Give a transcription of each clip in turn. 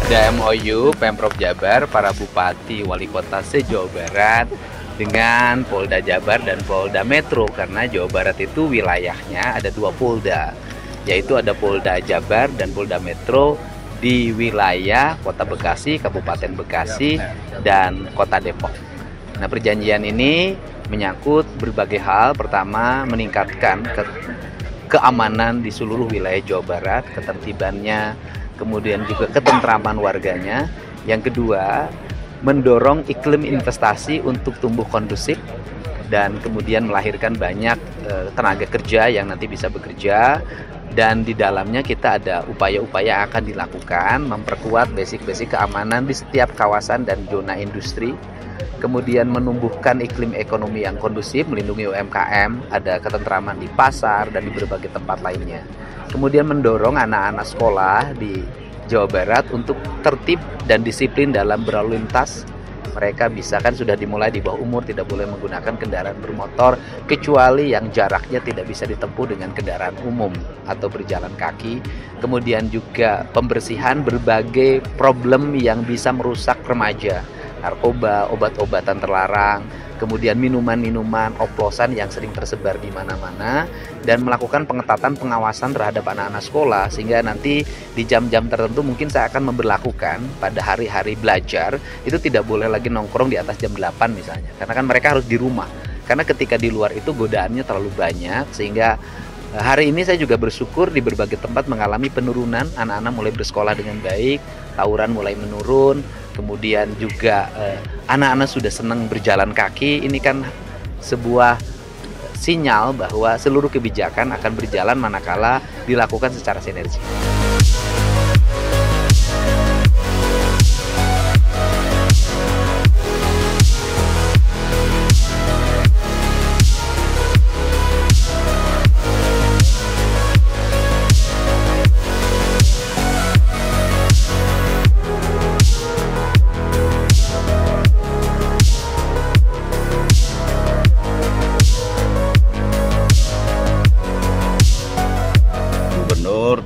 Ada MOU Pemprov Jabar, para bupati, wali kota se-Jawa Barat dengan Polda Jabar dan Polda Metro, karena Jawa Barat itu wilayahnya ada 2 Polda, yaitu ada Polda Jabar dan Polda Metro di wilayah Kota Bekasi, Kabupaten Bekasi, dan Kota Depok. Nah, perjanjian ini menyangkut berbagai hal. Pertama, meningkatkan keamanan di seluruh wilayah Jawa Barat, ketertibannya, kemudian juga ketentraman warganya. Yang kedua, mendorong iklim investasi untuk tumbuh kondusif dan kemudian melahirkan banyak tenaga kerja yang nanti bisa bekerja. Dan di dalamnya kita ada upaya-upaya yang akan dilakukan, memperkuat basic-basic keamanan di setiap kawasan dan zona industri, kemudian menumbuhkan iklim ekonomi yang kondusif, melindungi UMKM, ada ketentraman di pasar dan di berbagai tempat lainnya. Kemudian mendorong anak-anak sekolah di Jawa Barat untuk tertib dan disiplin dalam berlalu lintas. Mereka bisa, kan sudah dimulai di bawah umur, tidak boleh menggunakan kendaraan bermotor kecuali yang jaraknya tidak bisa ditempuh dengan kendaraan umum atau berjalan kaki. Kemudian juga pembersihan berbagai problem yang bisa merusak remaja, narkoba, obat-obatan terlarang, kemudian minuman-minuman oplosan yang sering tersebar di mana-mana, dan melakukan pengetatan pengawasan terhadap anak-anak sekolah, sehingga nanti di jam-jam tertentu mungkin saya akan memberlakukan pada hari-hari belajar itu tidak boleh lagi nongkrong di atas jam 8 misalnya, karena kan mereka harus di rumah, karena ketika di luar itu godaannya terlalu banyak. Sehingga hari ini saya juga bersyukur di berbagai tempat mengalami penurunan, anak-anak mulai bersekolah dengan baik, tawuran mulai menurun. Kemudian juga anak-anak sudah senang berjalan kaki. Ini kan sebuah sinyal bahwa seluruh kebijakan akan berjalan manakala dilakukan secara sinergi.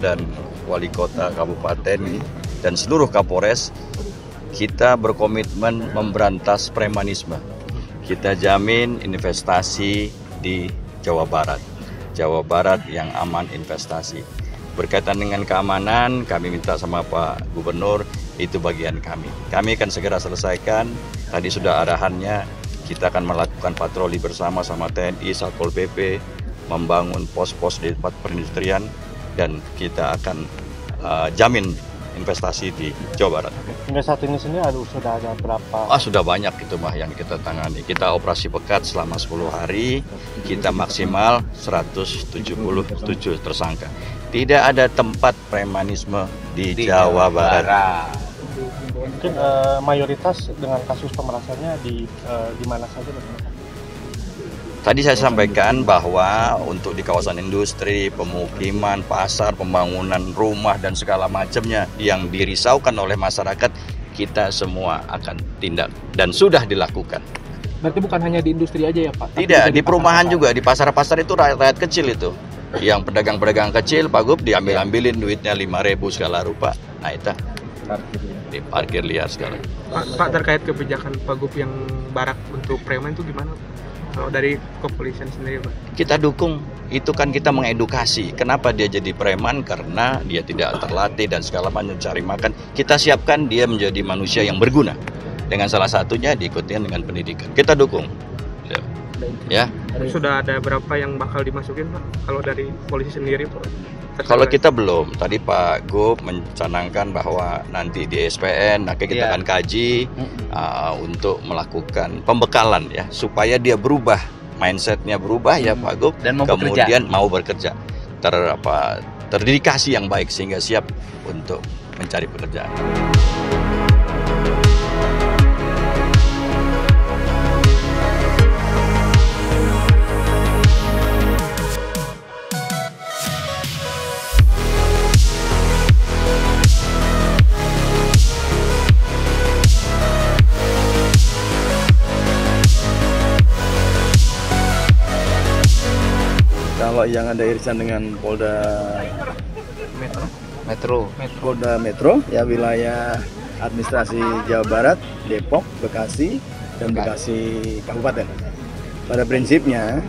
Dan wali kota kabupaten dan seluruh Kapolres, kita berkomitmen memberantas premanisme. Kita jamin investasi di Jawa Barat. Jawa Barat yang aman investasi. Berkaitan dengan keamanan, kami minta sama Pak Gubernur, itu bagian kami. Kami akan segera selesaikan. Tadi sudah arahannya, kita akan melakukan patroli bersama sama TNI, Satpol PP, membangun pos-pos di tempat perindustrian, dan kita akan jamin investasi di Jawa Barat. Hingga saat ini sudah ada berapa? Sudah banyak itu mah yang kita tangani. Kita operasi pekat selama 10 hari, kita maksimal 177 tersangka. Tidak ada tempat premanisme di Jawa Barat. Mungkin mayoritas dengan kasus pemerasannya di mana saja? Tadi saya sampaikan bahwa untuk di kawasan industri, pemukiman, pasar, pembangunan rumah dan segala macamnya yang dirisaukan oleh masyarakat, kita semua akan tindak dan sudah dilakukan. Berarti bukan hanya di industri aja ya Pak? Tidak, di perumahan juga, di pasar-pasar itu rakyat kecil itu. Yang pedagang-pedagang kecil, Pak Gub, diambil-ambilin duitnya 5.000 segala rupa. Nah itu di parkir liar segala. Pak, terkait kebijakan Pak Gub yang barak untuk preman itu gimana? Kalau dari kepolisian sendiri, Pak? Kita dukung, itu kan kita mengedukasi. Kenapa dia jadi preman? Karena dia tidak terlatih dan segala macam cari makan. Kita siapkan dia menjadi manusia yang berguna. Dengan salah satunya diikuti dengan pendidikan. Kita dukung. Ya. Sudah ada berapa yang bakal dimasukin, Pak? Kalau dari polisi sendiri, Pak? Kalau kita belum, tadi Pak Gub mencanangkan bahwa nanti di SPN, nanti kita akan kaji untuk melakukan pembekalan ya, supaya dia berubah, mindsetnya berubah ya Pak Gub, dan kemudian mau bekerja, terdedikasi yang baik sehingga siap untuk mencari pekerjaan. Kalau yang ada irisan dengan Polda Polda Metro ya, wilayah administrasi Jawa Barat, Depok, Bekasi, dan Bekasi Kabupaten. Pada prinsipnya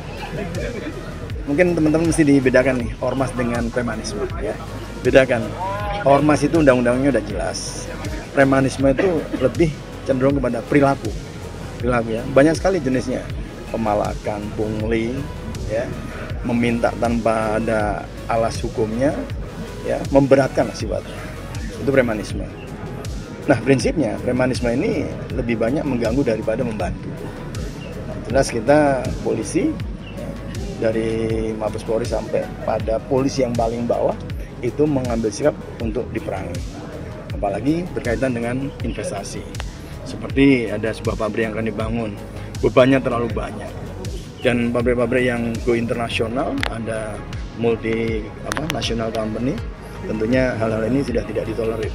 mungkin teman-teman mesti dibedakan nih ormas dengan premanisme ya. Bedakan. Ormas itu undang-undangnya udah jelas. Premanisme itu lebih cenderung kepada perilaku ya. Banyak sekali jenisnya. Pemalakan, pungli ya, meminta tanpa ada alas hukumnya ya, memberatkan sifatnya. Itu premanisme. Nah, prinsipnya premanisme ini lebih banyak mengganggu daripada membantu. Jelas kita polisi ya, dari Mabes Polri sampai pada polisi yang paling bawah itu mengambil sikap untuk diperangi. Apalagi berkaitan dengan investasi. Seperti ada sebuah pabrik yang akan dibangun, bebannya terlalu banyak. Dan pabrik-pabrik yang go internasional, ada multi national company, tentunya hal-hal ini sudah tidak ditolerir.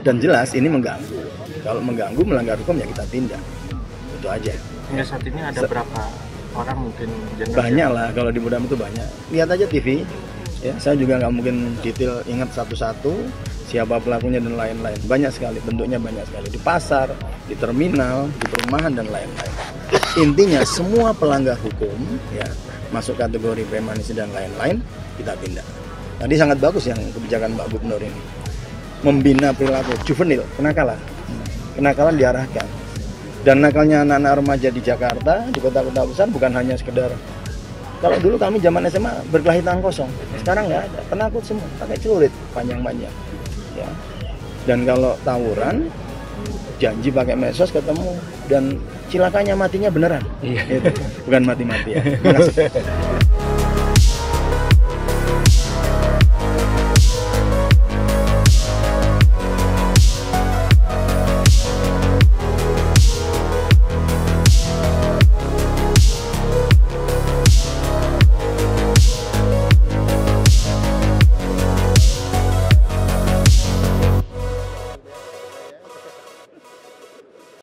Dan jelas ini mengganggu. Kalau mengganggu, melanggar hukum ya kita tindak. Itu aja. Hingga saat ini ada berapa orang mungkin? Banyak lah, kalau di Budam itu banyak. Lihat aja TV. Ya, saya juga nggak mungkin detail ingat satu-satu siapa pelakunya dan lain-lain. Banyak sekali, bentuknya banyak sekali. Di pasar, di terminal, di perumahan dan lain-lain. Intinya semua pelanggar hukum ya masuk kategori premanisme dan lain-lain kita tindak. Tadi sangat bagus yang kebijakan Pak Gubernur ini. Membina perilaku juvenil, kenakalan diarahkan. Dan nakalnya anak-anak remaja di Jakarta, di kota-kota besar bukan hanya sekedar, kalau dulu kami zaman SMA berkelahi tangan kosong, sekarang nggak ada, penakut semua, pakai celurit panjang-panjang. Ya. Dan kalau tawuran, janji pakai medsos ketemu dan cilakanya matinya beneran. Bukan mati-matian.